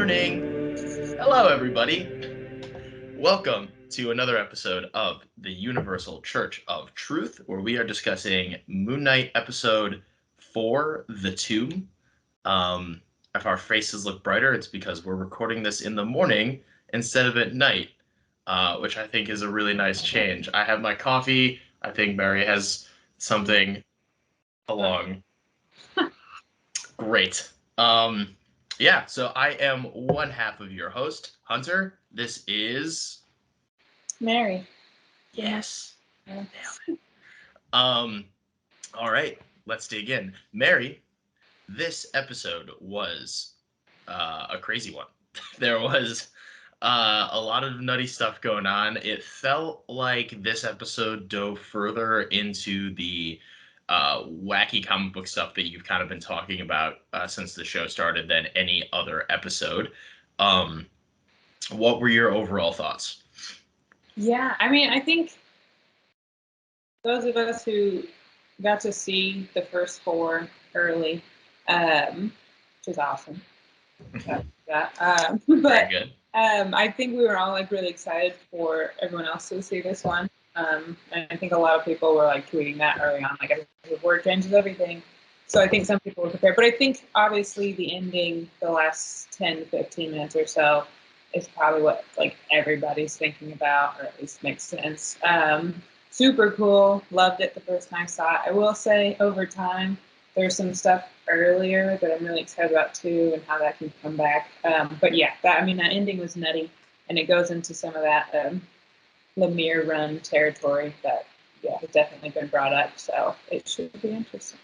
morning. Hello, everybody. Welcome to another episode of the Universal Church of Truth, where we are discussing Moon Knight episode 4, The Tomb. If our faces look brighter, it's because we're recording this in the morning instead of at night, which I think is a really nice change. I have my coffee. I think Mary has something along. Great. So I am one half of your host, Hunter. This is Mary. Yes. All right, let's dig in. Mary, this episode was a crazy one. There was a lot of nutty stuff going on. It felt like this episode dove further into the wacky comic book stuff that you've kind of been talking about since the show started than any other episode. What were your overall thoughts? Yeah, I mean, I think those of us who got to see the first 4 early, which is awesome. But Very good. I think we were all like really excited for everyone else to see this one. And I think a lot of people were like tweeting that early on, like the word changes everything. So I think some people were prepared. But I think obviously the ending, the last 10 to 15 minutes or so, is probably what like everybody's thinking about, or at least makes sense. Super cool. Loved it the first time I saw it. I will say over time, there's some stuff earlier that I'm really excited about too, and how that can come back. But yeah, that ending was nutty, and it goes into some of that Lemire run territory that has definitely been brought up. So it should be interesting.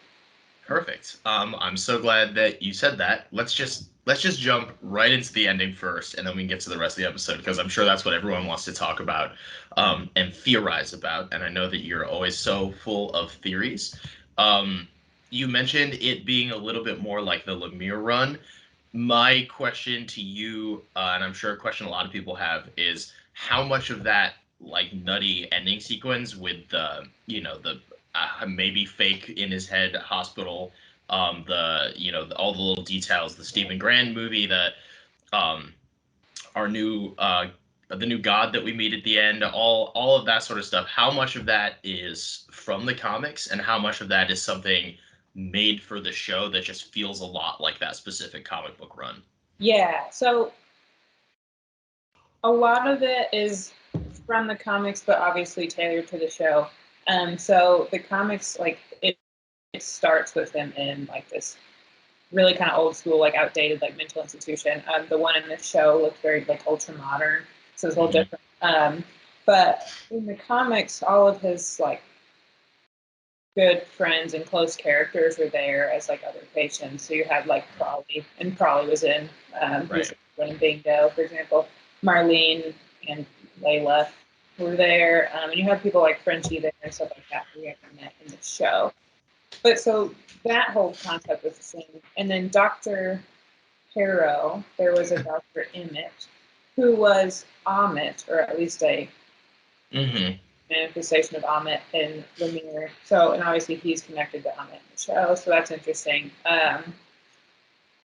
Perfect. I'm so glad that you said that. Let's just jump right into the ending first, and then we can get to the rest of the episode, because I'm sure that's what everyone wants to talk about and theorize about. And I know that you're always so full of theories. You mentioned it being a little bit more like the Lemire run. My question to you, and I'm sure a question a lot of people have, is how much of that like nutty ending sequence with the maybe fake in his head hospital, all the little details, the Stephen Grant movie, our new the new god that we meet at the end, all of that sort of stuff. How much of that is from the comics, and how much of that is something made for the show that just feels a lot like that specific comic book run? Yeah, so a lot of it is from the comics, but obviously tailored to the show. So the comics, like it starts with him in like this really kind of old school, like outdated, like mental institution. The one in the show looked very like ultra modern, so it's a little different. But in the comics, all of his like good friends and close characters are there as like other patients. So you had like Crawley, and Crawley was in Right. running Bingo, for example. Marlene and Layla were there, and you have people like Frenchie there and stuff like that who we haven't met in the show. But so that whole concept was the same. And then Dr. Harrow, there was a Dr. Emmett who was Amit, or at least a manifestation of Amit in Lemire. So, and obviously he's connected to Amit in the show, so that's interesting.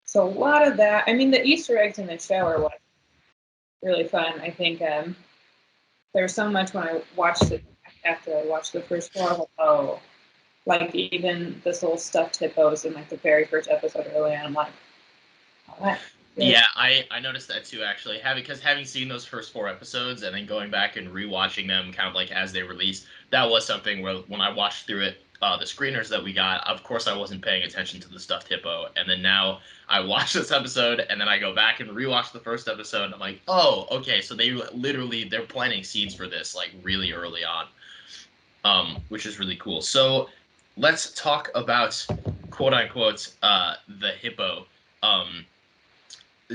So a lot of that, I mean, the Easter eggs in the show are what really fun. I think there's so much when I watched it after I watched the first 4. I was like, oh, like even this little stuffed hippos in like the very first episode early on. I'm like, all right. Yeah, I noticed that too, actually. Having seen those first 4 episodes and then going back and rewatching them kind of like as they released, that was something where when I watched through it, the screeners that we got, of course I wasn't paying attention to the stuffed hippo. And then now I watch this episode and then I go back and rewatch the first episode and I'm like, oh, okay, so they're planting seeds for this like really early on, which is really cool. So let's talk about quote unquote the hippo.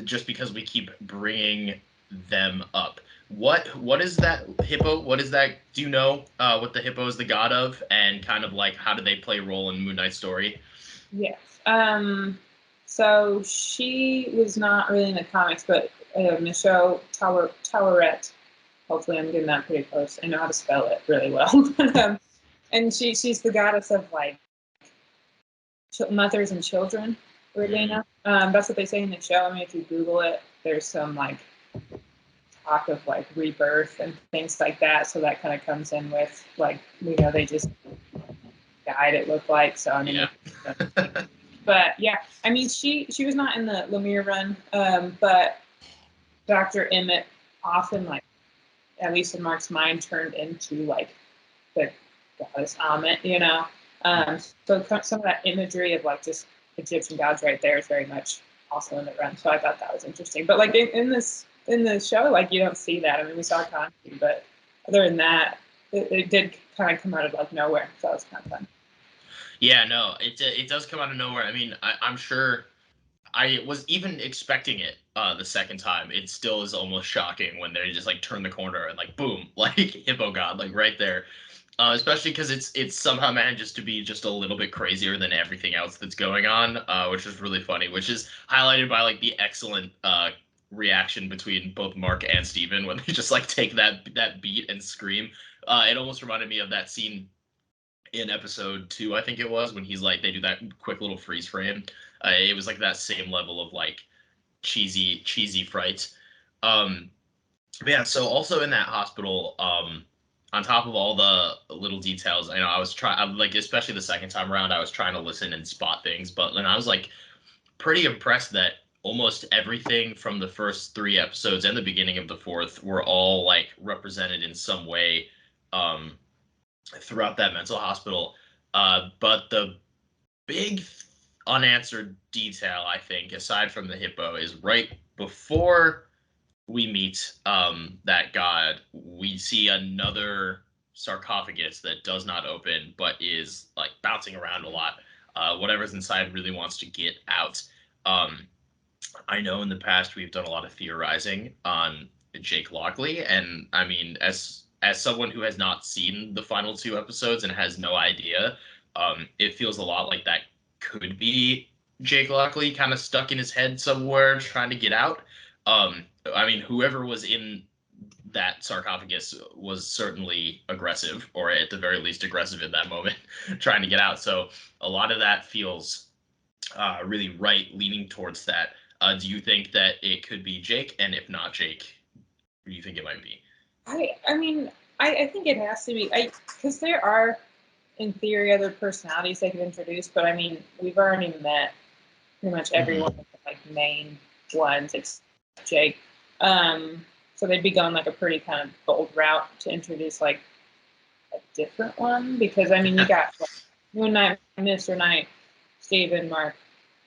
Just because we keep bringing them up. What is that hippo? What is that? Do you know what the hippo is the god of, and kind of like how do they play a role in Moon Knight's story? Yes. So she was not really in the comics, but in the show, Towerette. Hopefully, I'm getting that pretty close. I know how to spell it really well. And she's the goddess of like mothers and children. Weirdly enough, that's what they say in the show. I mean, if you Google it, there's some like talk of like rebirth and things like that. So that kind of comes in with like, they just died, it looked like. So I mean, yeah. but yeah, I mean, she was not in the Lemire run, but Dr. Emmett often, like, at least in Mark's mind, turned into like the goddess Ammit, so some of that imagery of like just Egyptian gods right there is very much also in the run. So I thought that was interesting. But like in the show, like, you don't see that. I mean, we saw Kanji, but other than that, it did kind of come out of like nowhere. So it was kind of fun. Yeah, no, it does come out of nowhere. I mean, I'm sure I was even expecting it the second time. It still is almost shocking when they just like turn the corner and like boom, like Hippo God, like right there. Especially because it's somehow manages to be just a little bit crazier than everything else that's going on, which is really funny. Which is highlighted by like the excellent reaction between both Mark and Steven when they just like take that beat and scream. It almost reminded me of that scene in episode 2, I think it was, when he's like they do that quick little freeze frame. It was like that same level of like cheesy fright. Um, but yeah, so also in that hospital, on top of all the little details, I was trying, like, especially the second time around, I was trying to listen and spot things, but then I was like pretty impressed that almost everything from the first 3 episodes and the beginning of the fourth were all like represented in some way um, throughout that mental hospital. But the big unanswered detail, I think, aside from the hippo, is right before we meet that god, we see another sarcophagus that does not open, but is like bouncing around a lot. Whatever's inside really wants to get out. Um, I know in the past we've done a lot of theorizing on Jake Lockley, and I mean, as someone who has not seen the final 2 episodes and has no idea, it feels a lot like that could be Jake Lockley kind of stuck in his head somewhere trying to get out. I mean, whoever was in that sarcophagus was certainly aggressive, or at the very least aggressive in that moment, trying to get out. So a lot of that feels really right, leaning towards that. Do you think that it could be Jake? And if not Jake, who do you think it might be? I mean, I think it has to be, because there are, in theory, other personalities they could introduce, but I mean, we've already met pretty much everyone of the like main ones except Jake. So they'd be going like a pretty kind of bold route to introduce like a different one, because I mean, you got like, Moon Knight, Mr. Knight, Steven, Mark,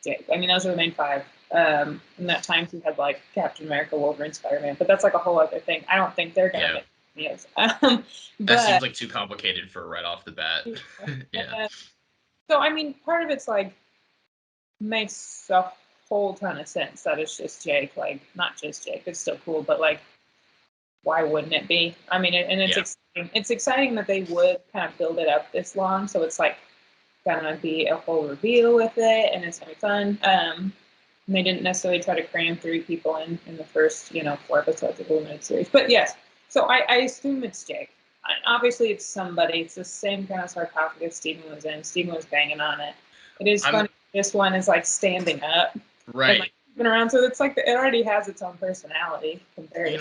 Jake. I mean, those are the main 5. In that time, you had like Captain America, Wolverine, Spider-Man, but that's like a whole other thing. I don't think they're gonna make cameos. That seems But like too complicated for right off the bat. Yeah. So I mean, part of it's like makes a whole ton of sense that it's just Jake. Like, not just Jake, it's still cool, but like, why wouldn't it be? I mean, and it's exciting. It's exciting that they would kind of build it up this long, so it's like gonna be a whole reveal with it, and it's gonna be fun. And they didn't necessarily try to cram 3 people in the first, 4 episodes of the limited series. But yes, so I assume it's Jake. Obviously, it's somebody. It's the same kind of sarcophagus Steven was in. Steven was banging on it. It is funny. This one is like standing up, right? And, like, moving around, so it's like it already has its own personality compared.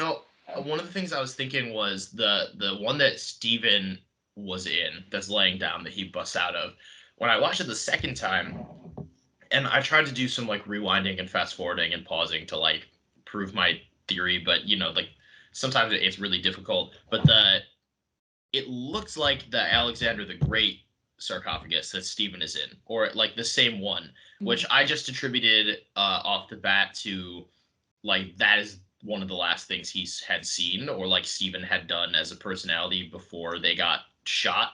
One of the things I was thinking was the one that Steven was in, that's laying down, that he busts out of. When I watched it the second time, and I tried to do some like rewinding and fast forwarding and pausing to like prove my theory, but like sometimes it's really difficult. But it looks like the Alexander the Great sarcophagus that Stephen is in, or like the same one, which I just attributed off the bat to like that is one of the last things he's had seen, or like Stephen had done as a personality before they got shot.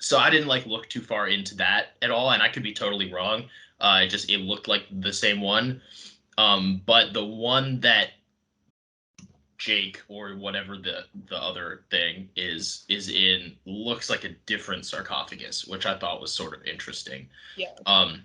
So I didn't like look too far into that at all, and I could be totally wrong. It looked like the same one. But the one that Jake, or whatever the other thing is in, looks like a different sarcophagus, which I thought was sort of interesting. Yeah.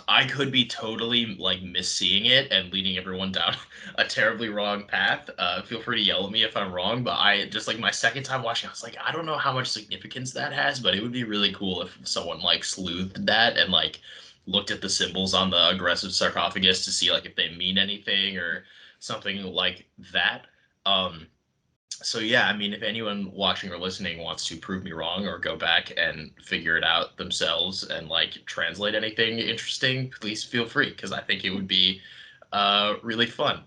I could be totally like misseeing it and leading everyone down a terribly wrong path. Feel free to yell at me if I'm wrong, but I just, like, my second time watching, I was like, I don't know how much significance that has, but it would be really cool if someone like sleuthed that and like looked at the symbols on the aggressive sarcophagus to see like if they mean anything or something like that. So yeah, I mean, if anyone watching or listening wants to prove me wrong or go back and figure it out themselves and like translate anything interesting, please feel free, because I think it would be really fun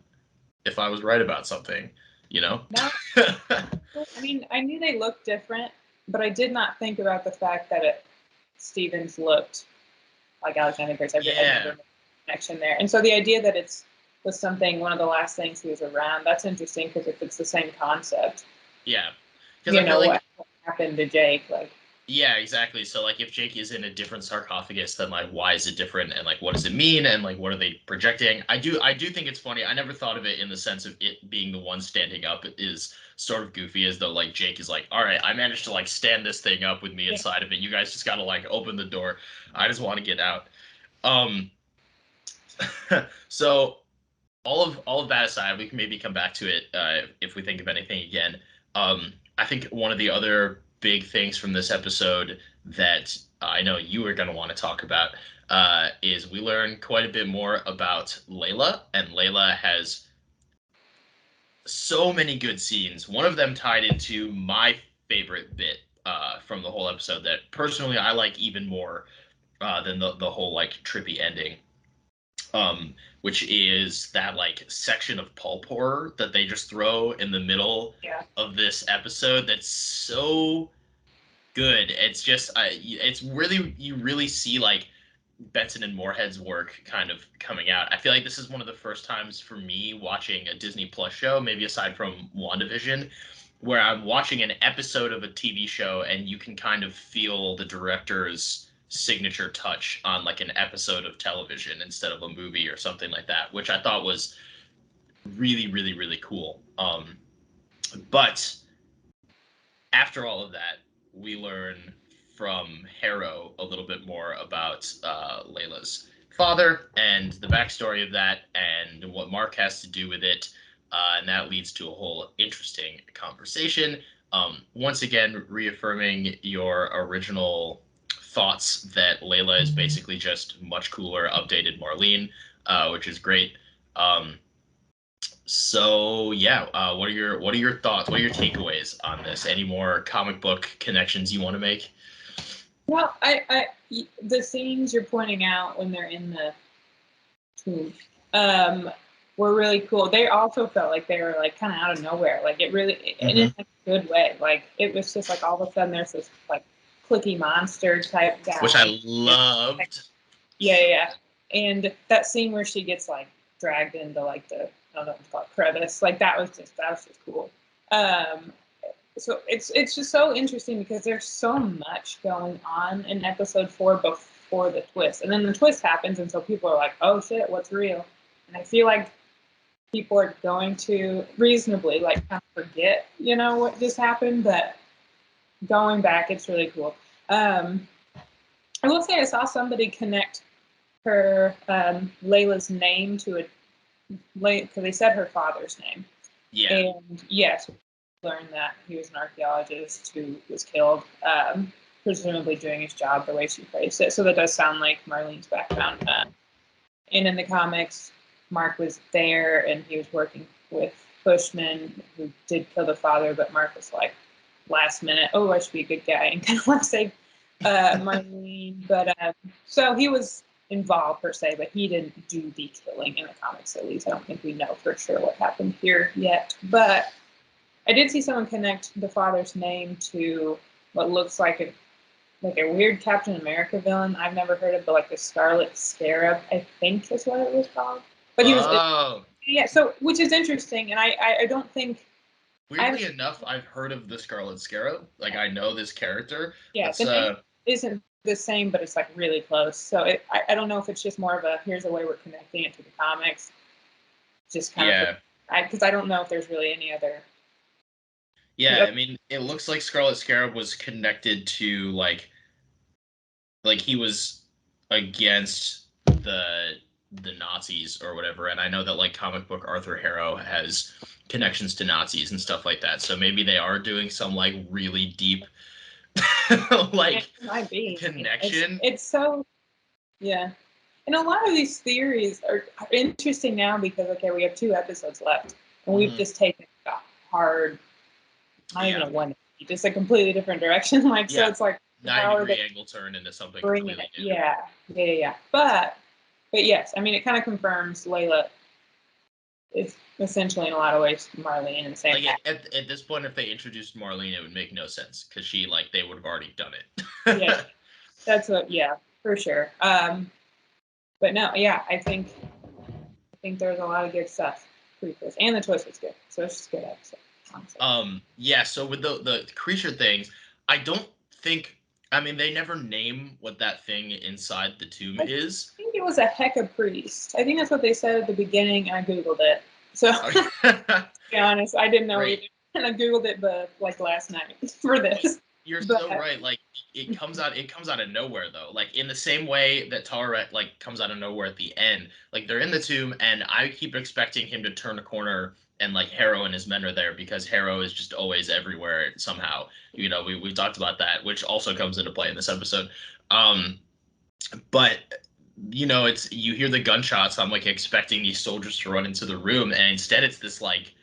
if I was right about something, you know? No, I mean, I knew they looked different, but I did not think about the fact that Stevens looked like Alexander Grace. I Yeah, never made a connection there. And so the idea that was something, one of the last things he was around, that's interesting because if it's the same concept, yeah. Because I feel what like happened to Jake, like, yeah, exactly. So like if Jake is in a different sarcophagus, then like why is it different and like what does it mean and like what are they projecting? I do think it's funny. I never thought of it in the sense of it being the one standing up is sort of goofy as though like Jake is like, all right, I managed to like stand this thing up with me yeah. inside of it. You guys just gotta like open the door. I just want to get out. Um so all of that aside, we can maybe come back to it if we think of anything again. I think one of the other big things from this episode that I know you are going to want to talk about is we learn quite a bit more about Layla, and Layla has so many good scenes. One of them tied into my favorite bit from the whole episode that personally I like even more than the whole like trippy ending, um, which is that like section of pulp horror that they just throw in the middle Yeah. of this episode. That's so good. It's just, it's really you really see like Benson and Moorhead's work kind of coming out. I feel like this is one of the first times for me watching a Disney Plus show, maybe aside from WandaVision, where I'm watching an episode of a TV show and you can kind of feel the director's signature touch on like an episode of television instead of a movie or something like that, which I thought was really, really, really cool. But after all of that, we learn from Harrow a little bit more about Layla's father and the backstory of that and what Mark has to do with it. And that leads to a whole interesting conversation. Once again, reaffirming your original thoughts that Layla is basically just much cooler, updated Marlene, which is great. Um, so yeah, what are your thoughts? What are your takeaways on this? Any more comic book connections you want to make? Well, the scenes you're pointing out when they're in the tomb, were really cool. They also felt like they were like kind of out of nowhere. Like it really, and in Mm-hmm. a good way. Like it was just like all of a sudden there's this like clicky monster type Which I guy. loved. Yeah, yeah, yeah. And that scene where she gets like dragged into like I don't know what it's called, crevice, like that was just cool. Um, so it's just so interesting because there's so much going on in episode 4 before the twist, and then the twist happens, and so people are like, "Oh shit, what's real?" And I feel like people are going to reasonably like kind of forget, what just happened, but going back, it's really cool. Um, I will say I saw somebody connect her Layla's name to because they said her father's name, Yeah, and yes, learned that he was an archaeologist who was killed, presumably doing his job the way she phrased it. So that does sound like Marlene's background. And in the comics, Mark was there and he was working with Bushman, who did kill the father, but Mark was like, last minute, oh, I should be a good guy and kind of want to save Marlene. But so he was involved per se, but he didn't do the killing in the comics, at least. I don't think we know for sure what happened here yet. But I did see someone connect the father's name to what looks like a weird Captain America villain I've never heard of, but like the Scarlet Scarab, I think is what it was called. But he was, oh, yeah. So which is interesting, and I don't think I haven't. weirdly enough, I've heard of the Scarlet Scarab. Like I know this character. Yeah, That's the name isn't the same, but it's like really close. So I don't know if it's just more of a here's a way we're connecting it to the comics, just kind of yeah. because I don't know if there's really any other. Yeah, I mean, it looks like Scarlet Scarab was connected to like he was against the Nazis or whatever, and I know that like comic book Arthur Harrow has connections to Nazis and stuff like that. So maybe they are doing some like really deep It like might be. connection. It's so, yeah. And a lot of these theories are interesting now because, okay, we have 2 episodes left, and we've just taken a hard, not even a 180, just a completely different direction. Like, so it's like, how are 90-degree they angle turn into something bringing completely it? new. Yeah. But yes, I mean, it kind of confirms Layla is essentially, in a lot of ways, Marlene and same. Like at this point, if they introduced Marlene, it would make no sense because she like they would have already done it. That's what. Yeah, for sure. But no, I think there's a lot of good stuff. Prequels, and the twist was good, so it's just a good episode. Honestly. So with the creature things, I don't think. I mean, they never name what that thing inside the tomb is. I think it was a Hecka priest. I think that's what they said at the beginning, and I googled it. So to be honest, I didn't know Right. either, and I googled it, but like last night for this. You're But so right. Like it comes out of nowhere though. Like in the same way that Tara like comes out of nowhere at the end. Like they're in the tomb and I keep expecting him to turn a corner and like Harrow and his men are there because Harrow is just always everywhere somehow. You know, we talked about that, which also comes into play in this episode. But you know, it's you hear the gunshots. I'm like expecting these soldiers to run into the room, and instead it's this like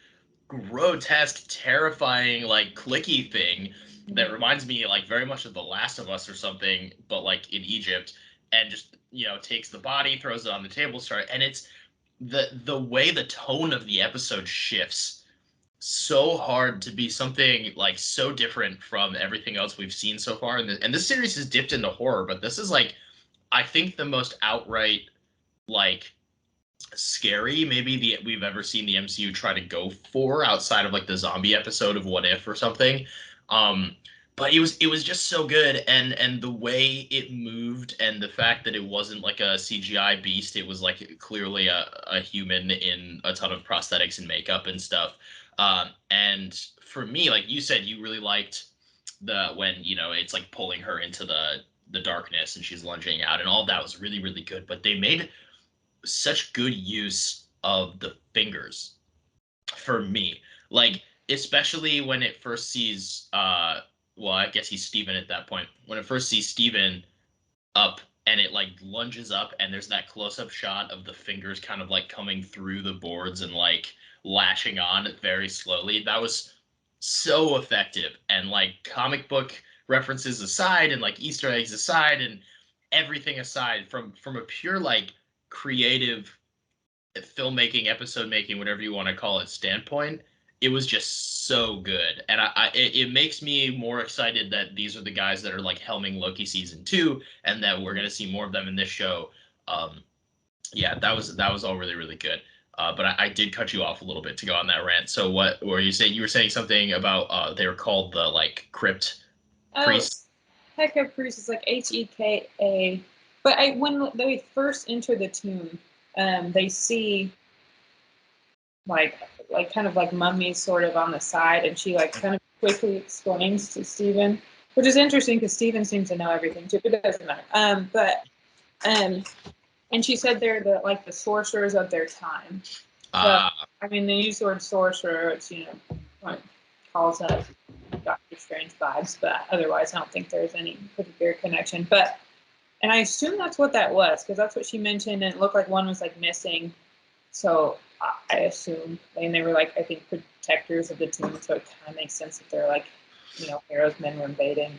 grotesque, terrifying, like clicky thing that reminds me like very much of The Last of Us or something, but like in Egypt, and just takes the body, throws it on the table, and it's the way the tone of the episode shifts so hard to be something like so different from everything else we've seen so far. And this series has dipped into horror, but this is like I think the most outright like scary maybe we've ever seen the MCU try to go for outside of like the zombie episode of What If or something. Um, but it was just so good, and the way it moved and the fact that it wasn't like a CGI beast, it was like clearly a human in a ton of prosthetics and makeup and stuff. And for me, like you said, you really liked the when it's like pulling her into the darkness and she's lunging out and all that was really really good. But they made such good use of the fingers for me. Like, especially when it first sees well, I guess he's Steven at that point. When it first sees Steven up and it like lunges up and there's that close-up shot of the fingers kind of like coming through the boards and like lashing on very slowly. That was so effective. And like comic book references aside and like Easter eggs aside and everything aside from a pure like creative filmmaking, episode making, whatever you want to call it, standpoint, it was just so good. And it makes me more excited that these are the guys that are like helming Loki season 2, and that we're gonna see more of them in this show. Um, yeah, that was all really really good. But I did cut you off a little bit to go on that rant. So what were you saying? You were saying something about they were called the like crypt priests. Hecka priest is like Heka. But when they first enter the tomb, they see like kind of like mummies sort of on the side, and she like kind of quickly explains to Steven, which is interesting because Steven seems to know everything too, but it doesn't matter. And she said they're the sorcerers of their time. So I mean, they use the word sorcerer, which calls up Doctor Strange vibes, but otherwise I don't think there's any particular connection. And I assume that's what that was, because that's what she mentioned, and it looked like one was like missing. So I assume, and they were like, I think, protectors of the tomb, so it kind of makes sense that they're like, Harrow's men were invading.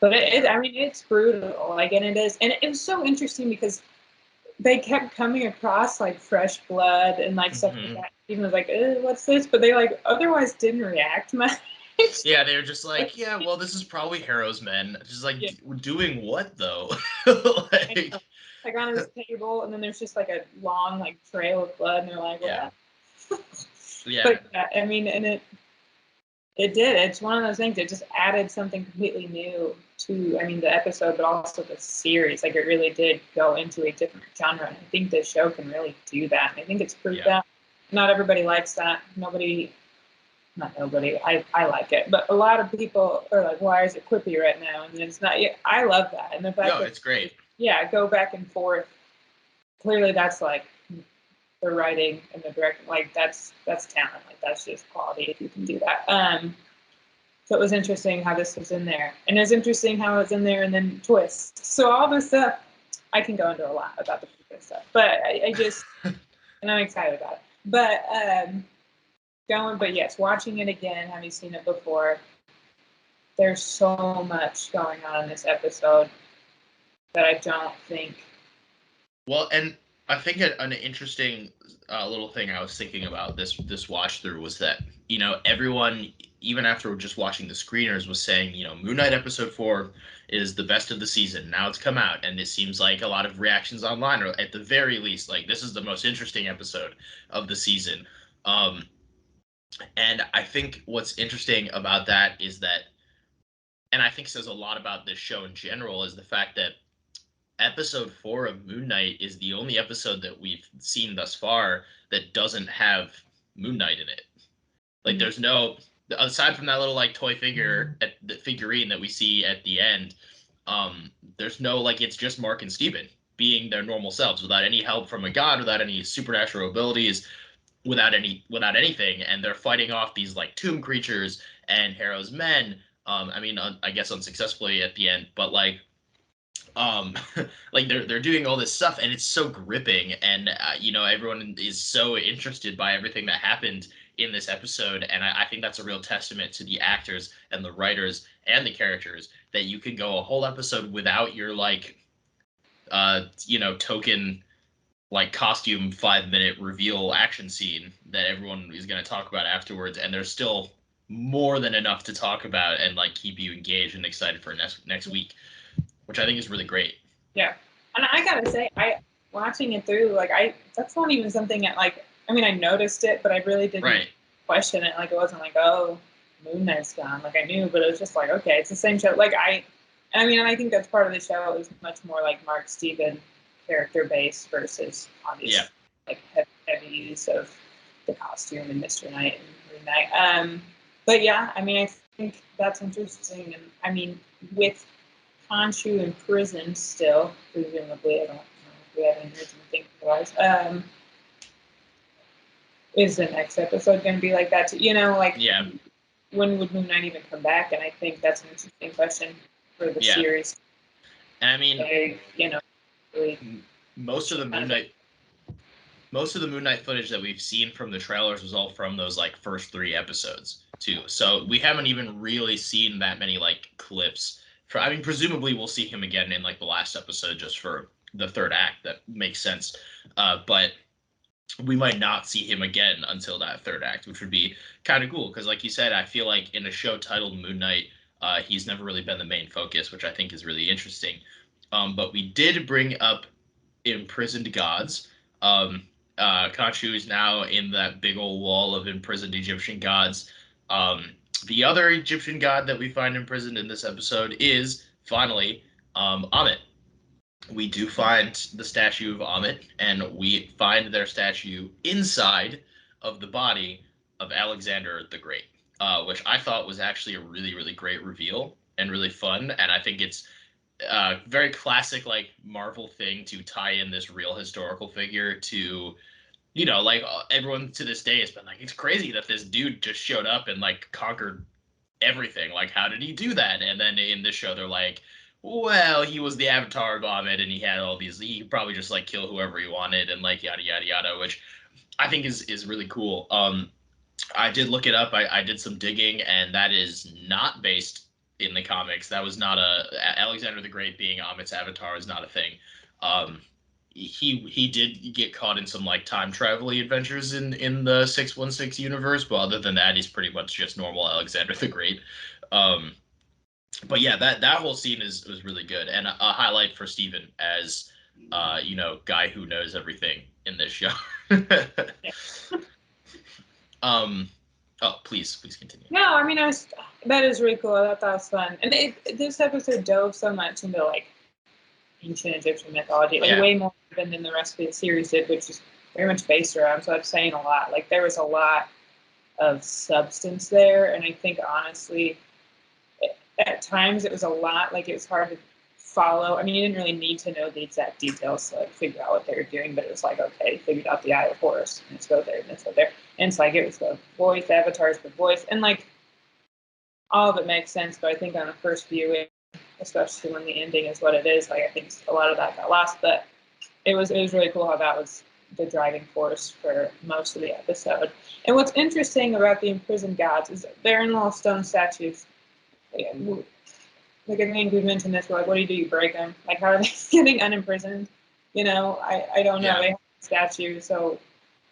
But I mean, it's brutal, like, and it is, and it was so interesting because they kept coming across like fresh blood and like stuff like that. Even was like, what's this? But they like otherwise didn't react much. Yeah, they were just like, yeah, well, this is probably Harrow's men. Just like, doing what though? Like on his table, and then there's just like a long like trail of blood, and they're like, what? Yeah. But I mean, and it did. It's one of those things that just added something completely new to, I mean, the episode, but also the series. Like, it really did go into a different genre, and I think this show can really do that. And I think it's proved that. Not everybody likes that. Not nobody. I like it, but a lot of people are like, "Why is it quippy right now?" And it's not. Yeah, I love that, and the fact that it's great. Yeah, go back and forth. Clearly, that's like the writing and the directing. Like that's talent. Like that's just quality if you can do that. So it was interesting how this was in there, and it was interesting how it was in there, and then twist. So all this stuff, I can go into a lot about the this stuff. But I just, and I'm excited about it. But but yes, watching it again, having seen it before, there's so much going on in this episode that I don't think. Well, and I think an interesting little thing I was thinking about this watch through was that everyone, even after just watching the screeners, was saying Moon Knight episode 4 is the best of the season. Now it's come out, and it seems like a lot of reactions online are at the very least like this is the most interesting episode of the season. Um, and I think what's interesting about that is that, and I think says a lot about this show in general, is the fact that episode 4 of Moon Knight is the only episode that we've seen thus far that doesn't have Moon Knight in it. Like, there's no, aside from that little like toy figure, the figurine that we see at the end, there's no, like, it's just Mark and Steven being their normal selves without any help from a god, without any supernatural abilities, without anything, and they're fighting off these like tomb creatures and Harrow's men. I mean, I guess unsuccessfully at the end, but like um like they're doing all this stuff, and it's so gripping, and everyone is so interested by everything that happened in this episode, and I think that's a real testament to the actors and the writers and the characters, that you can go a whole episode without your like token like costume 5-minute reveal action scene that everyone is going to talk about afterwards, and there's still more than enough to talk about and like keep you engaged and excited for next week, which I think is really great. Yeah, and I gotta say, I watching it through, like that's not even something that like, I mean, I noticed it, but I really didn't question it. Like, it wasn't like, oh, Moon Knight's gone. Like, I knew, but it was just like, okay, it's the same show. Like, and I think that's part of the show. It was much more like Mark Steven character based versus obviously like heavy use of the costume and Mr. Knight and Moon Knight. But yeah, I mean, I think that's interesting, and I mean, with Khonshu in prison still, presumably. I don't know if we have any reason to think otherwise. Is the next episode going to be like that too? When would Moon Knight even come back? And I think that's an interesting question for the series. And I mean, really most of the Moon Knight footage that we've seen from the trailers was all from those like first 3 episodes too. So we haven't even really seen that many like clips. I mean, presumably we'll see him again in like the last episode just for the 3rd act. That makes sense. But we might not see him again until that 3rd act, which would be kind of cool. Because like you said, I feel like in a show titled Moon Knight, he's never really been the main focus, which I think is really interesting. But we did bring up Imprisoned Gods. Khonshu is now in that big old wall of imprisoned Egyptian gods. The other Egyptian god that we find imprisoned in this episode is, finally, Ammit. We do find the statue of Ammit, and we find their statue inside of the body of Alexander the Great, which I thought was actually a really, really great reveal and really fun. And I think it's very classic, like Marvel thing to tie in this real historical figure to, like everyone to this day has been like, it's crazy that this dude just showed up and like conquered everything. Like, how did he do that? And then in this show, they're like, well, he was the avatar of Ahmed, and he had all these. He could probably just like kill whoever he wanted, and like yada yada yada, which I think is really cool. I did look it up. I did some digging, and that is not based in the comics. That was not Alexander the Great being Amit's avatar is not a thing. He did get caught in some like time travel adventures in the 616 universe, but other than that, he's pretty much just normal Alexander the Great. But yeah, that whole scene was really good, and a highlight for Steven as guy who knows everything in this show. Oh, please continue. No, I mean, that is really cool. I thought that was fun, and this episode dove so much into like ancient Egyptian mythology, like way more than the rest of the series did, which is very much based around. So I'm saying a lot. Like, there was a lot of substance there, and I think honestly, at times it was a lot. Like, it was hard to follow. I mean, you didn't really need to know the exact details to like figure out what they were doing, but it was like, okay, figured out the Eye of Horus, and let's go there, and let's go there. And it's like, it was the voice, the avatars, the voice, and like all of it makes sense. But I think on the first viewing, especially when the ending is what it is, like I think a lot of that got lost. But it was really cool how that was the driving force for most of the episode. And what's interesting about the Imprisoned Gods is they're in little stone statues. Like, I think we mentioned this, we're like, what do? You break them? Like, how are they getting unimprisoned? I don't know. Yeah. They have a statue, so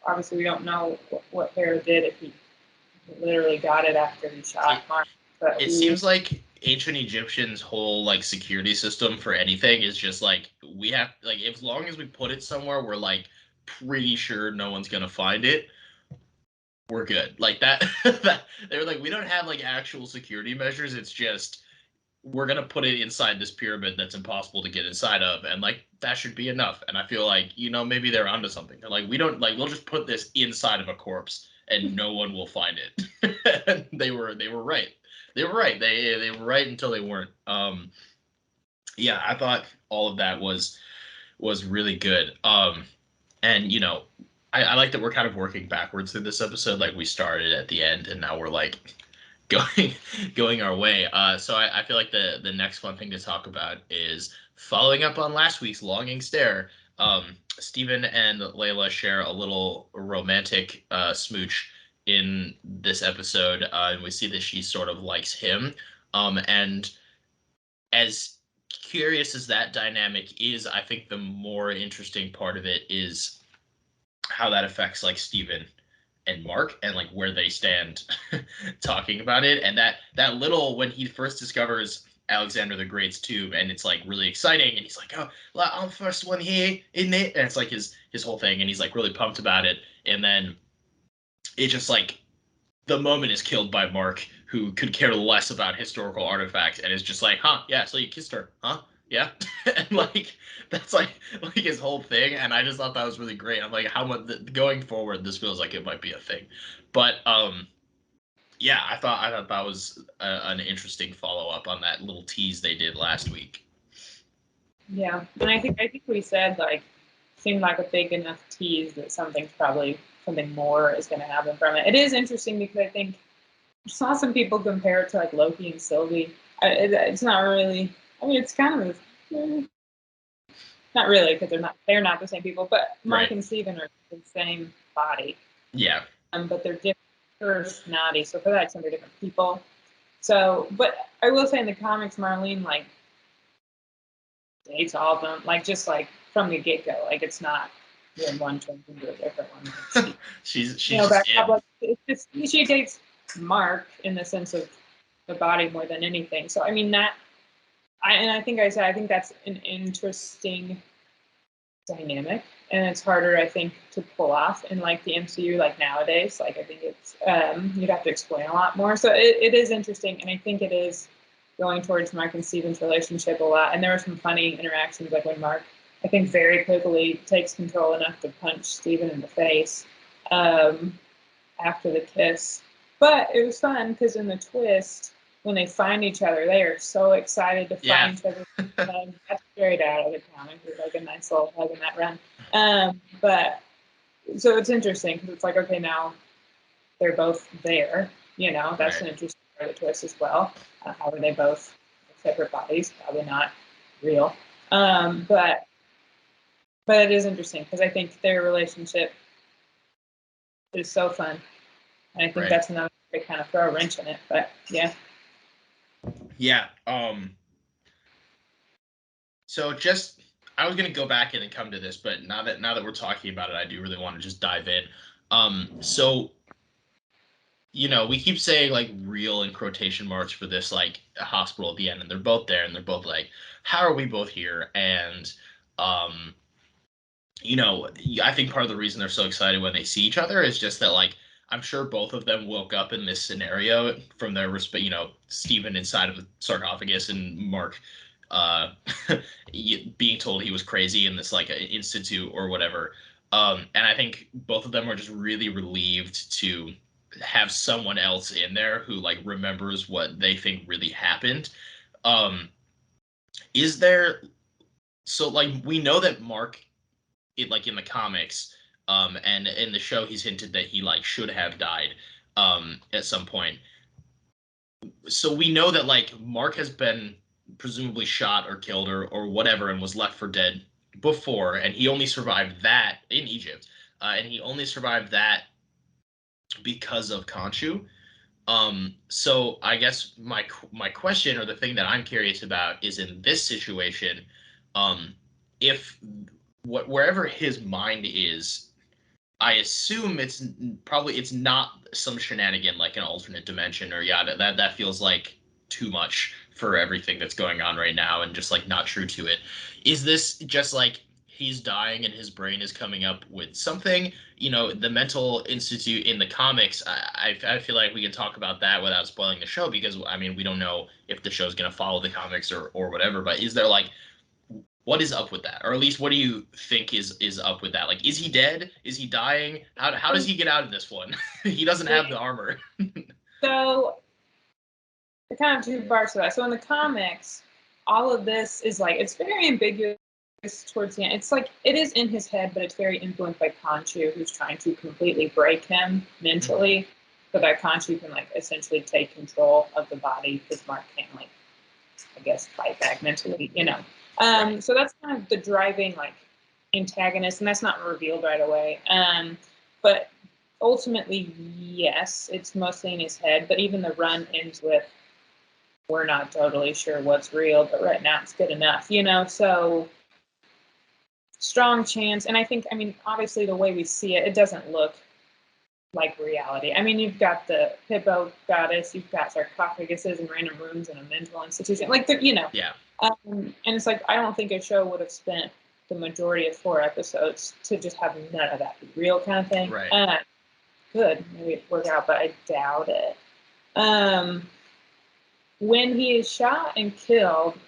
obviously we don't know what Hera did if he literally got it after he shot Mark. But It seems like ancient Egyptians' whole like security system for anything is just like we have like as long as we put it somewhere, we're like pretty sure no one's gonna find it. We're good. Like that, that they were like, we don't have like actual security measures. It's just we're gonna put it inside this pyramid that's impossible to get inside of, and like that should be enough. And I feel like maybe they're onto something. They're like, we don't like we'll just put this inside of a corpse and no one will find it. And they were right. They were right. They were right until they weren't. Yeah, I thought all of that was really good. And I like that we're kind of working backwards through this episode. Like we started at the end and now we're like going going our way. So I feel like the next fun thing to talk about is following up on last week's longing stare. Stephen and Layla share a little romantic smooch in this episode, and we see that she sort of likes him. And as curious as that dynamic is, I think the more interesting part of it is how that affects like Stephen and Mark and like where they stand talking about it. And that little when he first discovers Alexander the Great's tomb and it's like really exciting and he's like, oh well, I'm the first one here, isn't it? And it's like his whole thing and he's like really pumped about it. And then it just like the moment is killed by Mark, who could care less about historical artifacts and is just like, huh, yeah, so you kissed her, huh? Yeah. And like that's like his whole thing. And I just thought that was really great. I'm like, how much going forward, this feels like it might be a thing. But yeah, I thought that was an interesting follow up on that little tease they did last week. yeah, and I think we said like seemed like a big enough tease that something more is going to happen from it. It is interesting because I think I saw some people compare it to like Loki and Sylvie. It's not really. I mean, it's kind of not really because they're not the same people. But Mark Right. and Steven are the same body, Yeah. but they're different personalities. So for that extent, they're different people. So, but I will say in the comics, Marlene like dates all of them, like just like from the get go. Like it's not one turns into a different one. she's Back just up, in. like it's just she dates Mark in the sense of the body more than anything. So I mean I think I said I think that's an interesting dynamic, and it's harder I think to pull off in like the MCU like nowadays. Like I think it's you'd have to explain a lot more. So it is interesting, and I think it is going towards Mark and Steven's relationship a lot. And there were some funny interactions like when Mark I think very quickly takes control enough to punch Steven in the face after the kiss. But it was fun because in the twist, when they find each other, they are so excited to Yeah. find each other. That's straight out of the comic. It's like a nice little hug in that run. But so it's interesting because it's like, okay, now they're both there. That's Right. an interesting part of the twist as well. How are they both separate bodies? Probably not real. But it is interesting because I think their relationship is so fun. And I think Right. that's another way to kind of throw a wrench in it. But yeah. Yeah. So just I was gonna go back in and come to this, but now that we're talking about it, I do really want to just dive in. So we keep saying like real in quotation marks for this like hospital at the end, and they're both there, and they're both like, how are we both here? And um, I think part of the reason they're so excited when they see each other is just that like I'm sure both of them woke up in this scenario from their respect. Stephen inside of the sarcophagus and Mark uh being told he was crazy in this like institute or whatever. And I think both of them are just really relieved to have someone else in there who like remembers what they think really happened. Is there so like we know that Mark it like in the comics and in the show he's hinted that he like should have died at some point. So we know that like Mark has been presumably shot or killed or whatever and was left for dead before, and he only survived that in Egypt, and he only survived that because of Khonshu. So I guess my question, or the thing that I'm curious about, is in this situation, um, if wherever his mind is, I assume it's not some shenanigan like an alternate dimension or yada. That feels like too much for everything that's going on right now and just like not true to it. Is this just like he's dying and his brain is coming up with something? You know, the mental institute in the comics. I feel like we can talk about that without spoiling the show, because I mean we don't know if the show's gonna follow the comics or whatever. But is there like, what is up with that, or at least what do you think is up with that? Like, is he dead? Is he dying? How does he get out of this one? He doesn't have the armor. So, kind of two parts to that. So in the comics, all of this is like, it's very ambiguous towards the end. It's like it is in his head, but it's very influenced by Khonshu, who's trying to completely break him mentally, so that Khonshu can like essentially take control of the body, because Mark can't like, I guess, fight back mentally, you know. Right. So that's kind of the driving like antagonist, and that's not revealed right away. But ultimately, yes, it's mostly in his head. But even the run ends with, we're not totally sure what's real, but right now it's good enough, you know. So strong chance, and I think, I mean, obviously the way we see it, it doesn't look like reality. I mean, you've got the hippo goddess, you've got sarcophaguses in random rooms in a mental institution, like you know. Yeah. And it's like, I don't think a show would have spent the majority of 4 episodes to just have none of that be real, kind of thing. Right. Good, maybe it worked out, but I doubt it. Um, when he is shot and killed,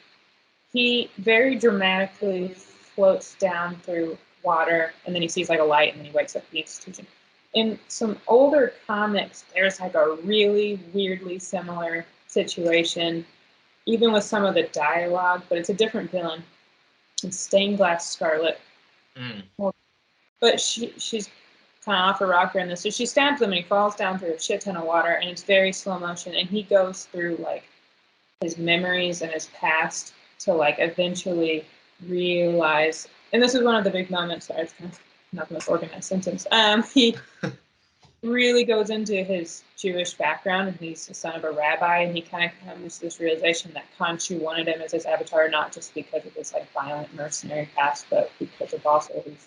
he very dramatically floats down through water, and then he sees like a light, and then he wakes up at the institution. In some older comics, there's like a really weirdly similar situation, even with some of the dialogue, but it's a different villain. It's Stained Glass Scarlet. Mm. But she's kind of off a rocker in this. So she stabs him, and he falls down through a shit ton of water, and it's very slow motion. And he goes through like his memories and his past to like eventually realize. And this is one of the big moments. Sorry, it's kind of not the most organized sentence. He really goes into his Jewish background, and he's the son of a rabbi, and he kind of comes to this realization that Khonshu wanted him as his avatar, not just because of his like violent mercenary past, but because of also his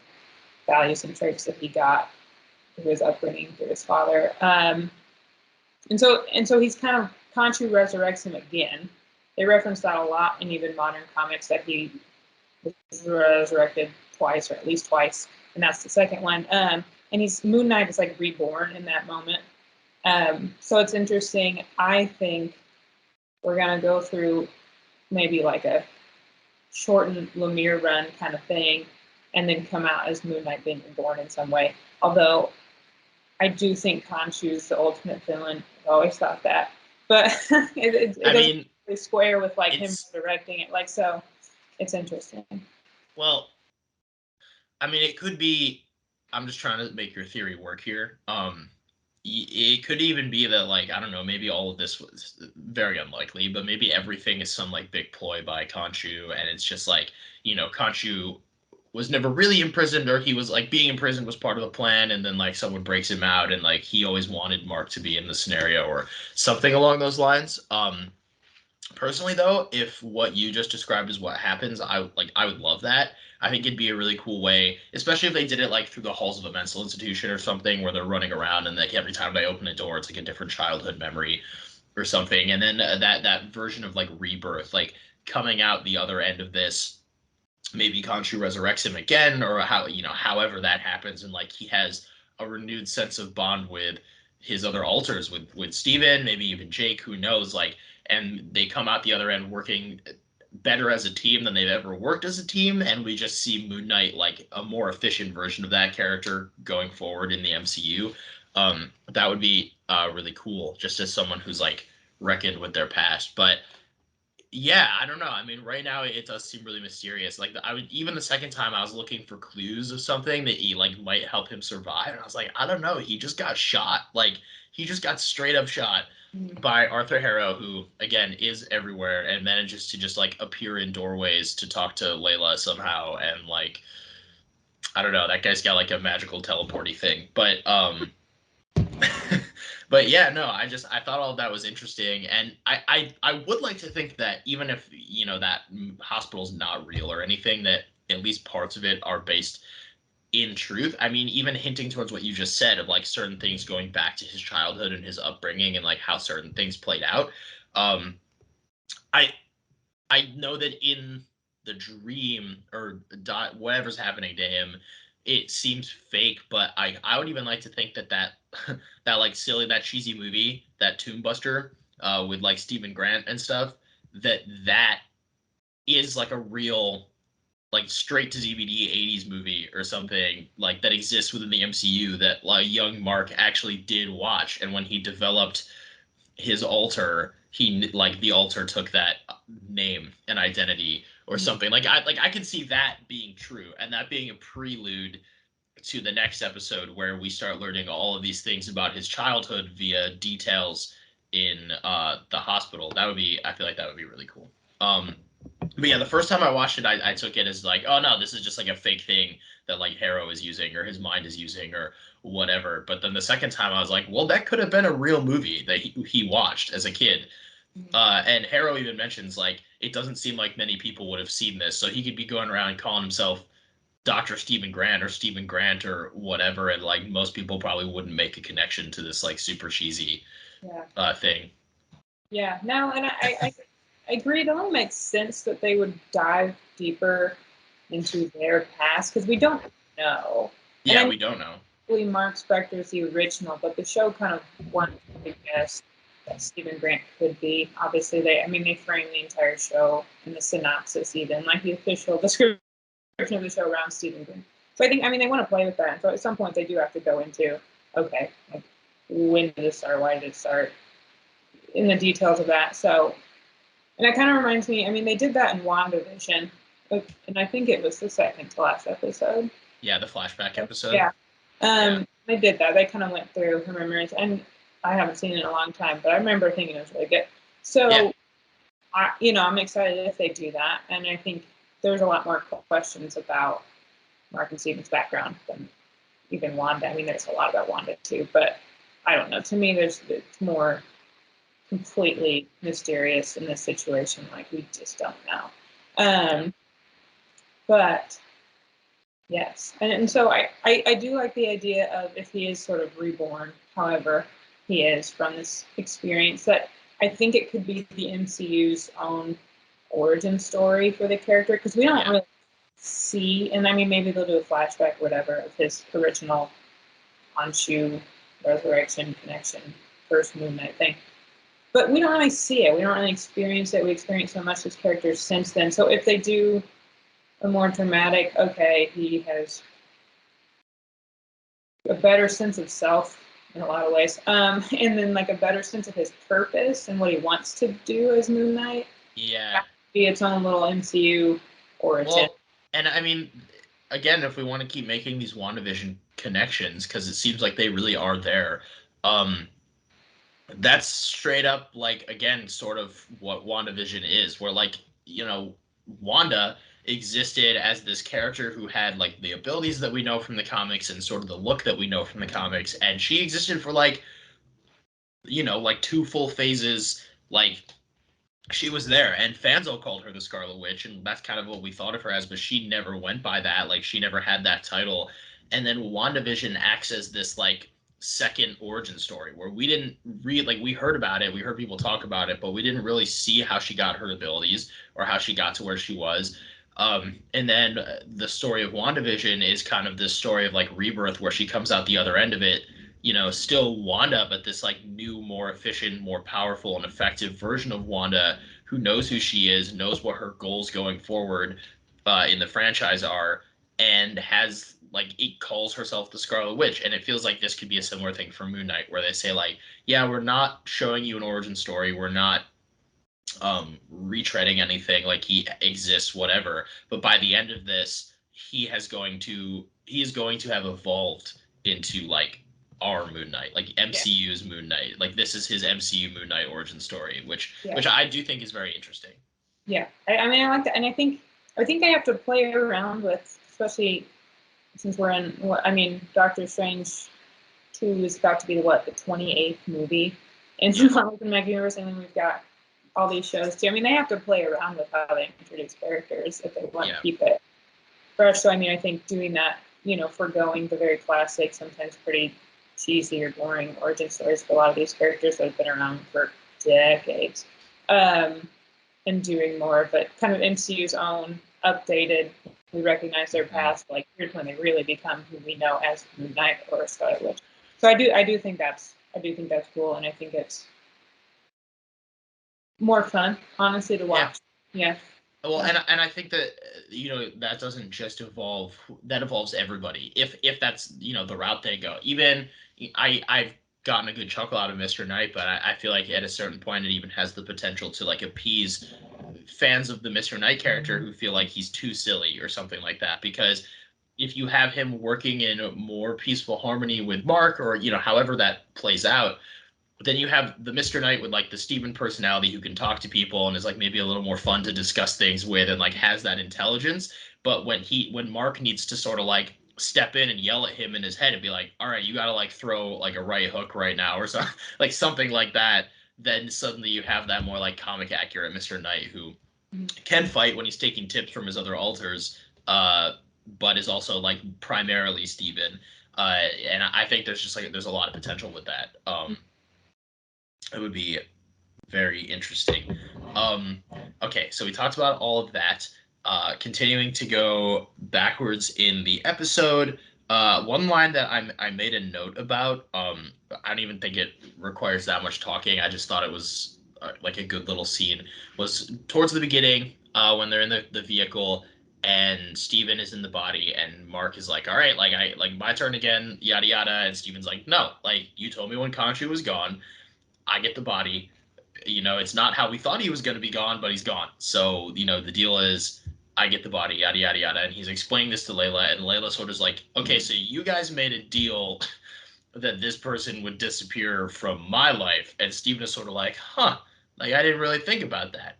values and traits that he got through his upbringing through his father. And so he's kind of, Khonshu resurrects him again. They reference that a lot in even modern comics, that he was resurrected twice, or at least twice, and that's the second one. And Moon Knight is like reborn in that moment. So it's interesting. I think we're gonna go through maybe like a shortened Lemire run kind of thing, and then come out as Moon Knight being reborn in some way. Although I do think Khonshu's the ultimate villain. I've always thought that, but it I doesn't mean, really square with like him it's directing it. Like, so it's interesting. well, I mean, it could be. I'm just trying to make your theory work here. It could even be that, like, I don't know, maybe all of this was very unlikely, but maybe everything is some like big ploy by Khonshu, and it's just like, you know, Khonshu was never really imprisoned, or he was like being imprisoned was part of the plan, and then like someone breaks him out, and like he always wanted Mark to be in the scenario or something along those lines. Personally, though, if what you just described is what happens, I would love that. I think it'd be a really cool way, especially if they did it like through the halls of a mental institution or something, where they're running around and like every time they open a door, it's like a different childhood memory or something. And then that version of like rebirth, like coming out the other end of this, maybe Khonshu resurrects him again, or how, you know, however that happens, and like he has a renewed sense of bond with his other alters, with Steven, maybe even Jake, who knows, like, and they come out the other end working better as a team than they've ever worked as a team, and we just see Moon Knight like a more efficient version of that character going forward in the MCU. That would be really cool, just as someone who's like reckoned with their past. But yeah, I don't know. I mean, right now it does seem really mysterious. Like, I would, even the second time I was looking for clues of something that he like might help him survive, and I was like, I don't know. He just got shot. Like, he just got straight up shot. by Arthur Harrow, who again is everywhere and manages to just like appear in doorways to talk to Layla somehow, and like I don't know, that guy's got like a magical teleporty thing, but yeah, no, I thought all of that was interesting, and I would like to think that even if that hospital's not real or anything, that at least parts of it are based in truth. I mean, even hinting towards what you just said of like certain things going back to his childhood and his upbringing and like how certain things played out. Um, I I know that in the dream or whatever's happening to him, it seems fake, but I would even like to think that that like silly that cheesy movie, that Tomb Buster, with like Stephen Grant and stuff, that is like a real like straight to DVD 80s movie or something like that exists within the MCU that like young Mark actually did watch, and when he developed his alter, he like the alter took that name and identity or something. Like I can see that being true and that being a prelude to the next episode where we start learning all of these things about his childhood via details in the hospital. That would be I feel like that would be really cool. But yeah, the first time I watched it, I took it as like, oh no, this is just like a fake thing that like Harrow is using or his mind is using or whatever. But then the second time, I was like, well, that could have been a real movie that he watched as a kid. And Harrow even mentions like it doesn't seem like many people would have seen this, so he could be going around calling himself Dr. Stephen Grant or Stephen Grant or whatever, and like most people probably wouldn't make a connection to this like super cheesy Yeah. thing. Yeah. No, and I agree. It only makes sense that they would dive deeper into their past because we don't know. And Yeah, I we don't know. know Mark Spector's the original, but the show kind of wanted to guess that Stephen Grant could be. Obviously, they frame the entire show in the synopsis, even like the official description of the show around Stephen Grant. So they want to play with that. And so at some point, they do have to go into, okay, like, when did it start? Why did it start? In the details of that. So, and that kind of reminds me, they did that in WandaVision, and I think it was the second to last episode. Yeah, the flashback episode. Yeah. They did that. They kind of went through her memories, and I haven't seen it in a long time, but I remember thinking it was really good. So, Yeah. I'm excited if they do that, and I think there's a lot more questions about Mark and Steven's background than even Wanda. There's a lot about Wanda too, but I don't know. To me, it's more completely mysterious in this situation. Like, we just don't know. But yes, and so I do like the idea of if he is sort of reborn, however he is from this experience, that I think it could be the MCU's own origin story for the character, because we don't really see, and maybe they'll do a flashback or whatever of his original Khonshu resurrection connection, first Moon Knight thing. But we don't really see it. We don't really experience it. We experience so much as characters since then. So if they do a more dramatic, okay, he has a better sense of self in a lot of ways, and then like a better sense of his purpose and what he wants to do as Moon Knight. Yeah. Be its own little MCU origin. Well, and again, if we want to keep making these WandaVision connections, because it seems like they really are there, um, that's straight up like again, sort of what WandaVision is, where like, Wanda existed as this character who had like the abilities that we know from the comics and sort of the look that we know from the comics, and she existed for like, like two full phases, like she was there, and fans all called her the Scarlet Witch, and that's kind of what we thought of her as, but she never went by that. Like, she never had that title. And then WandaVision acts as this, like, second origin story where we didn't really, like, we heard about it, we heard people talk about it, but we didn't really see how she got her abilities or how she got to where she was. And then the story of WandaVision is kind of this story of, like, rebirth where she comes out the other end of it, still Wanda, but this like new, more efficient, more powerful, and effective version of Wanda who knows who she is, knows what her goals going forward in the franchise are, and has like it calls herself the Scarlet Witch. And it feels like this could be a similar thing for Moon Knight, where they say like, yeah, we're not showing you an origin story, we're not retreading anything, like he exists, whatever. But by the end of this, he is going to have evolved into like our Moon Knight, like MCU's Moon Knight. Like this is his MCU Moon Knight origin story, which I do think is very interesting. Yeah, I mean, I like that, and I think they have to play around with, especially since we're in. I mean, Doctor Strange 2 is about to be the 28th movie in the Marvel Cinematic Universe, and then we've got all these shows too. I mean, they have to play around with how they introduce characters if they want to keep it fresh. So I mean, I think doing that, forgoing the very classic, sometimes pretty cheesy or boring origin stories for a lot of these characters that have been around for decades, and doing more of it, kind of MCU's own updated. We recognize their past, like here's when they really become who we know as Moon Knight or Scarlet Witch. So I do think that's cool, and I think it's more fun, honestly, to watch. Yeah. Well, and I think that that doesn't just evolve. That evolves everybody. If that's the route they go. Even I've gotten a good chuckle out of Mr. Knight, but I feel like at a certain point it even has the potential to like appease fans of the Mr. Knight character who feel like he's too silly or something like that. Because if you have him working in more peaceful harmony with Mark, or however that plays out, then you have the Mr. Knight with like the Steven personality who can talk to people and is like maybe a little more fun to discuss things with and like has that intelligence. But when Mark needs to sort of like step in and yell at him in his head and be like, all right, you gotta like throw like a right hook right now or something like something like that, then suddenly you have that more like comic accurate Mr. Knight who can fight when he's taking tips from his other alters, but is also like primarily Steven. And I think there's a lot of potential with that. It would be very interesting. Okay, so we talked about all of that. Continuing to go backwards in the episode, one line that I made a note about. I don't even think it requires that much talking. I just thought it was like a good little scene. Was towards the beginning when they're in the vehicle and Steven is in the body and Mark is like, all right, like my turn again, yada yada, and Steven's like, no, like you told me when Khonshu was gone. I get the body. It's not how we thought he was going to be gone, but he's gone. So, the deal is I get the body, yada, yada, yada. And he's explaining this to Layla, and Layla sort of is like, okay, so you guys made a deal that this person would disappear from my life. And Steven is sort of like, huh, like I didn't really think about that.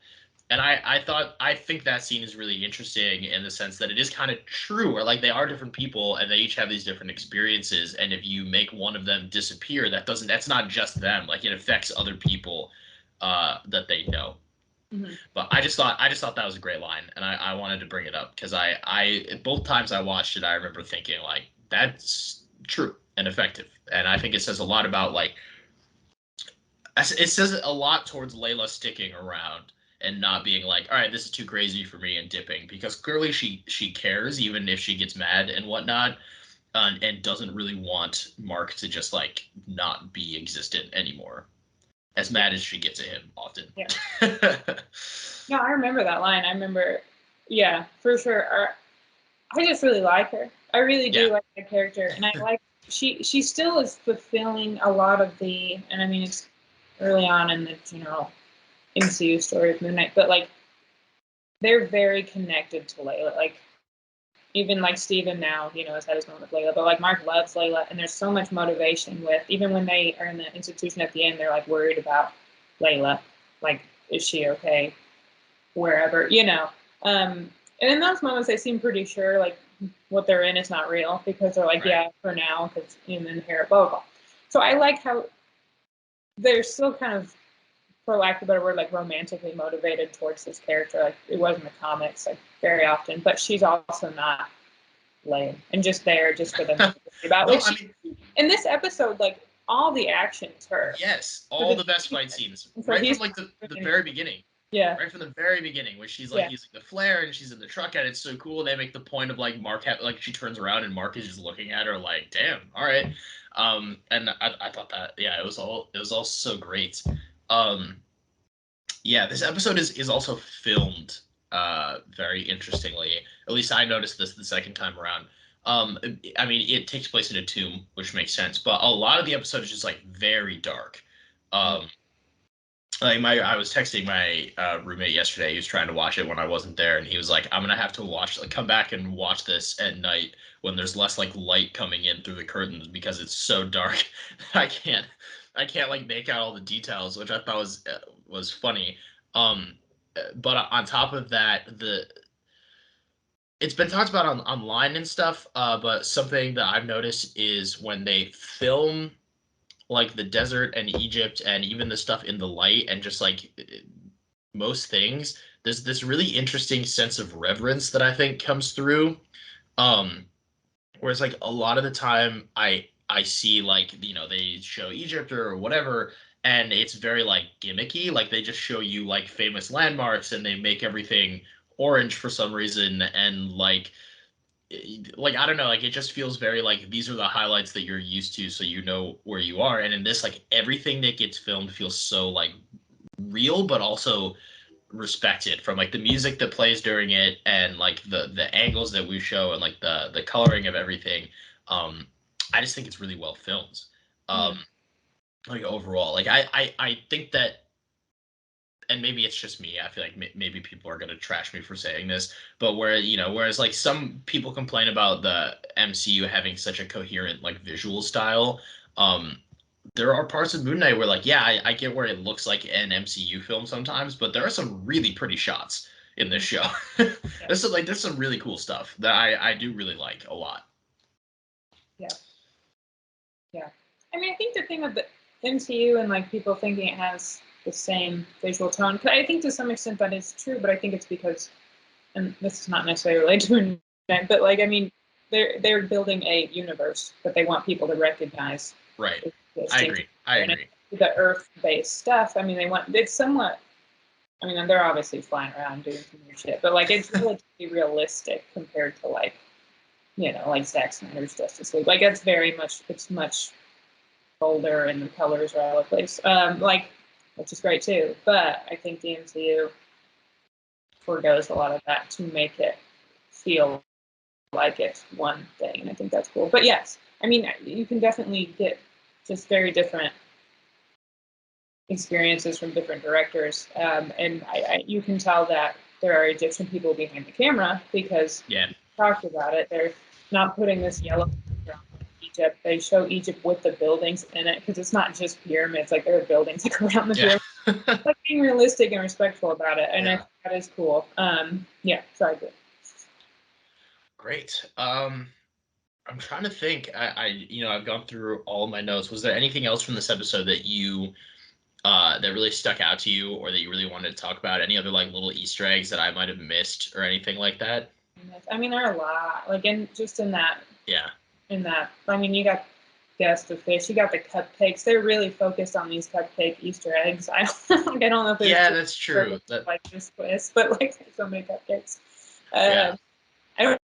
And I think that scene is really interesting in the sense that it is kind of true, or like they are different people and they each have these different experiences. And if you make one of them disappear, that's not just them. Like it affects other people that they know. Mm-hmm. But I just thought that was a great line, and I wanted to bring it up because I both times I watched it, I remember thinking like that's true and effective, and I think it says a lot about like it says a lot towards Layla sticking around and not being like, all right, this is too crazy for me and dipping, because clearly she cares even if she gets mad and whatnot, and doesn't really want Mark to just like not be existent anymore. As mad as she gets at him often. Yeah. No, I remember that line. I remember, yeah, for sure. I just really like her. I really do like the character, and I like she still is fulfilling a lot of and I mean it's early on in the general MCU story of Moon Knight, but like they're very connected to Layla. Like even like Steven now, has had his moment with Layla, but like Mark loves Layla, and there's so much motivation with, even when they are in the institution at the end, they're like worried about Layla, like is she okay, wherever, and in those moments they seem pretty sure like what they're in is not real, because they're like, yeah, for now, because in the hair, blah, blah, blah. So I like how they're still kind of, for lack of a better word, like romantically motivated towards this character. Like it was in the comics, like very often, but she's also not lame and just there just for them to about. No, in this episode, like all the action is her. Yes, all the best fight scenes, right from like the very beginning. Yeah. Right from the very beginning, when she's like using the flare and she's in the truck, and it's so cool. They make the point of like Mark, like she turns around and Mark is just looking at her like, damn, all right. And I thought that, yeah, it was all so great. Yeah, this episode is also filmed very interestingly. At least I noticed this the second time around. I mean, it takes place in a tomb, which makes sense, but a lot of the episode is just like very dark. like I was texting my roommate yesterday. He was trying to watch it when I wasn't there, and he was like, "I'm gonna have to come back and watch this at night when there's less like light coming in through the curtains because it's so dark. I can't, I can't like make out all the details," which I thought was funny. But on top of that, it's been talked about online and stuff. But something that I've noticed is when they film like the desert and Egypt and even the stuff in the light and just like most things, there's this really interesting sense of reverence that I think comes through. Um, Whereas like a lot of the time I see like they show Egypt or whatever and it's very like gimmicky. Like they just show you like famous landmarks and they make everything orange for some reason and like I don't know, like it just feels very like these are the highlights that you're used to, so you know where you are. And in this, like everything that gets filmed feels so like real, but also respected from like the music that plays during it and like the angles that we show and like the coloring of everything. Um, I just think it's really well filmed. Um, Mm. like overall, like I think that and maybe it's just me. I feel like maybe people are gonna trash me for saying this, but whereas like some people complain about the MCU having such a coherent like visual style, um, there are parts of Moon Knight where like yeah, I get where it looks like an MCU film sometimes, but there are some really pretty shots in this show. Yeah. There's some really cool stuff that I do really like a lot. Yeah. Yeah. I mean, I think the thing with the MCU and like people thinking it has the same visual tone, 'cause I think to some extent that is true, but I think it's because, and this is not necessarily related to Moon Knight, but like I mean, they're building a universe that they want people to recognize. Right. I Existing agree. I and agree. the Earth-based stuff. I mean, they want it's somewhat. I mean, they're obviously flying around doing some weird shit, but like it's relatively realistic compared to like like Zack Snyder's Justice League. Like it's much bolder and the colors are all over the place. Like which is great too. But I think the MCU forgoes a lot of that to make it feel like it's one thing, and I think that's cool. But yes, I mean you can definitely get just very different experiences from different directors, and you can tell that there are Egyptian people behind the camera because Yeah. we talked about it. They're not putting this yellow background on Egypt. They show Egypt with the buildings in it because it's not just pyramids. Like there are buildings like around the Yeah. pyramid. Like being realistic and respectful about it, and I Yeah. think that is cool. Yeah, so I agree. Great. I'm trying to think. I've gone through all of my notes. Was there anything else from this episode that that really stuck out to you, or that you really wanted to talk about? Any other like little Easter eggs that I might have missed, or anything like that? I mean, there are a lot. Like in just Yeah. in that. I mean, you got guess the fish. You got the cupcakes. They're really focused on these cupcake Easter eggs. I don't know if there's Yeah, just that's true. That like this twist, but like there's so many cupcakes. yeah. I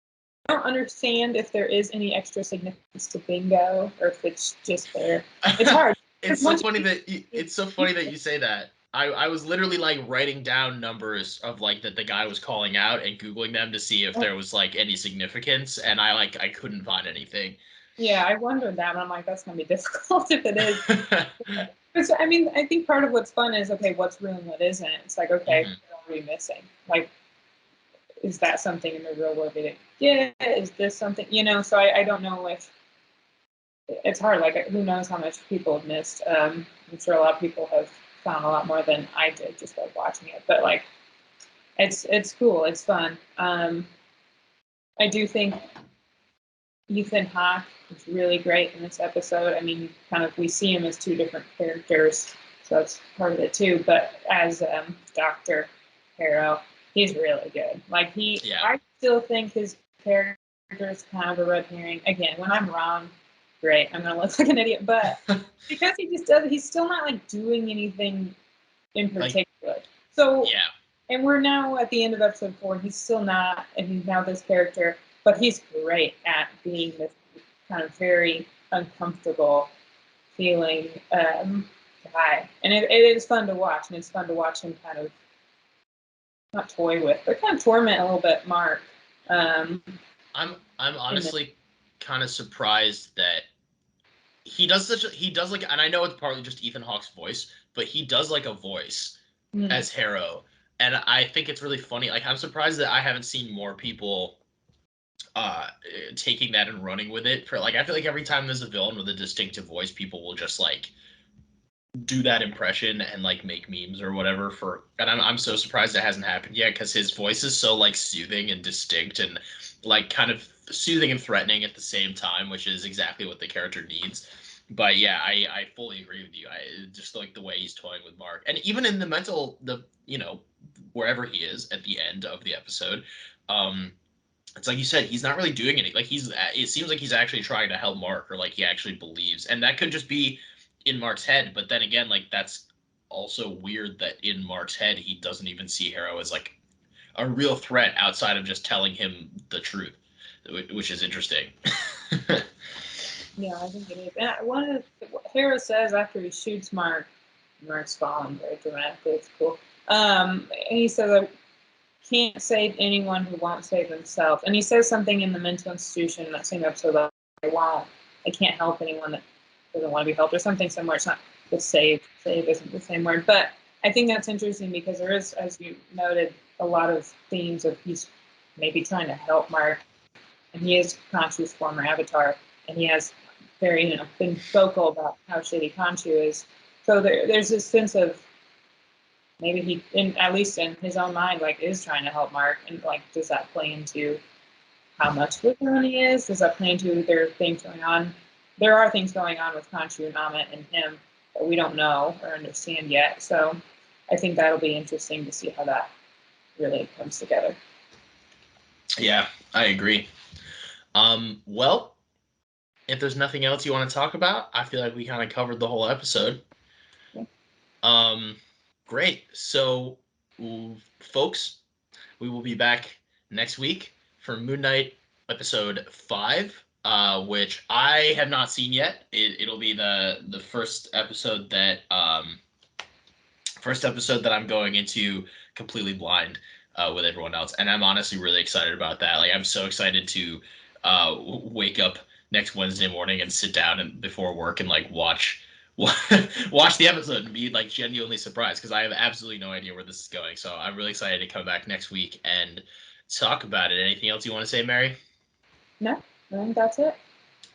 don't understand if there is any extra significance to bingo or if it's just there. It's hard It's because so once funny you that it's so funny that you say that. I was literally like writing down numbers of like that the guy was calling out and googling them to see if there was like any significance, and I couldn't find anything. yeah, I wondered that, and I'm like, that's gonna be difficult if it is. But I mean, I think part of what's fun is okay, what's real and what isn't. It's like okay, Mhm. what are we missing? Like is that something in the real world we didn't get? Is this something, So I don't know if it's hard. Like, who knows how much people have missed? I'm sure a lot of people have found a lot more than I did just by watching it. But like, it's cool. It's fun. I do think Ethan Hawke is really great in this episode. I mean, kind of we see him as two different characters, so that's part of it too. But as Doctor Harrow, he's really good. Like Yeah. I still think his character is kind of a red herring. Again, when I'm wrong, great, I'm gonna look like an idiot. But because he just does, he's still not like doing anything in Like particular. So, yeah. and we're now at the end of episode 4, and he's still not, and he's now this character, but he's great at being this kind of very uncomfortable feeling guy. And it is fun to watch, and it's fun to watch him kind of not toy with, but kind of torment a little bit Mark. Um, I'm in the, honestly kind of surprised that he does like, and I know it's partly just Ethan Hawke's voice, but he does like a voice Mm. as Harrow, and I think it's really funny. Like I'm surprised that I haven't seen more people uh taking that and running with it. For like, I feel like every time there's a villain with a distinctive voice, people will just like do that impression and like make memes or whatever for. And I'm so surprised it hasn't happened yet because his voice is so like soothing and distinct and like kind of soothing and threatening at the same time, which is exactly what the character needs. But yeah, I fully agree with you. I just like the way he's toying with Mark, and even in the mental, the wherever he is at the end of the episode, um it's like you said, he's not really doing anything. Like he's, it seems like he's actually trying to help Mark, or like he actually believes, and that could just be in Mark's head. But then again, like that's also weird that in Mark's head he doesn't even see Harrow as like a real threat outside of just telling him the truth, which is interesting. Yeah, I think it is. And one of what Hera says after he shoots Mark, Mark's falling very dramatically. It's cool. And he says, "I can't save anyone who won't save himself." And he says something in the mental institution in that same episode like, "I won't. I can't help anyone that doesn't want to be helped," or something similar. It's not the save. Save isn't the same word, but I think that's interesting because there is, as you noted, a lot of themes of he's maybe trying to help Mark, and he is Khonshu's former avatar, and he has very, been vocal about how shitty Khonshu is. So there's this sense of maybe he, in at least in his own mind, like is trying to help Mark, and like does that play into how much different he is? Does that play into there are things going on? There are things going on with Khonshu, Nama, and him that we don't know or understand yet. So I think that'll be interesting to see how that really comes together. Yeah, I agree. Well, if there's nothing else you want to talk about, I feel like we kind of covered the whole episode. Yeah. Um, Great. So, folks, we will be back next week for Moon Knight episode 5, which I have not seen yet. It'll be the first episode that I'm going into completely blind with everyone else, and I'm honestly really excited about that. Like, I'm so excited to wake up next Wednesday morning and sit down and before work and like watch the episode and be like genuinely surprised because I have absolutely no idea where this is going. So I'm really excited to come back next week and talk about it. Anything else you want to say, Mary? No, I think that's it.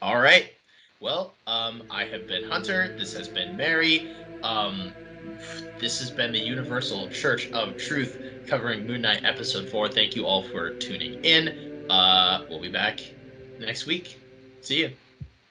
All right. Well, I have been Hunter. This has been Mary. Um, this has been the Universal Church of Truth covering Moon Knight episode 4. Thank you all for tuning in. We'll be back next week. See you.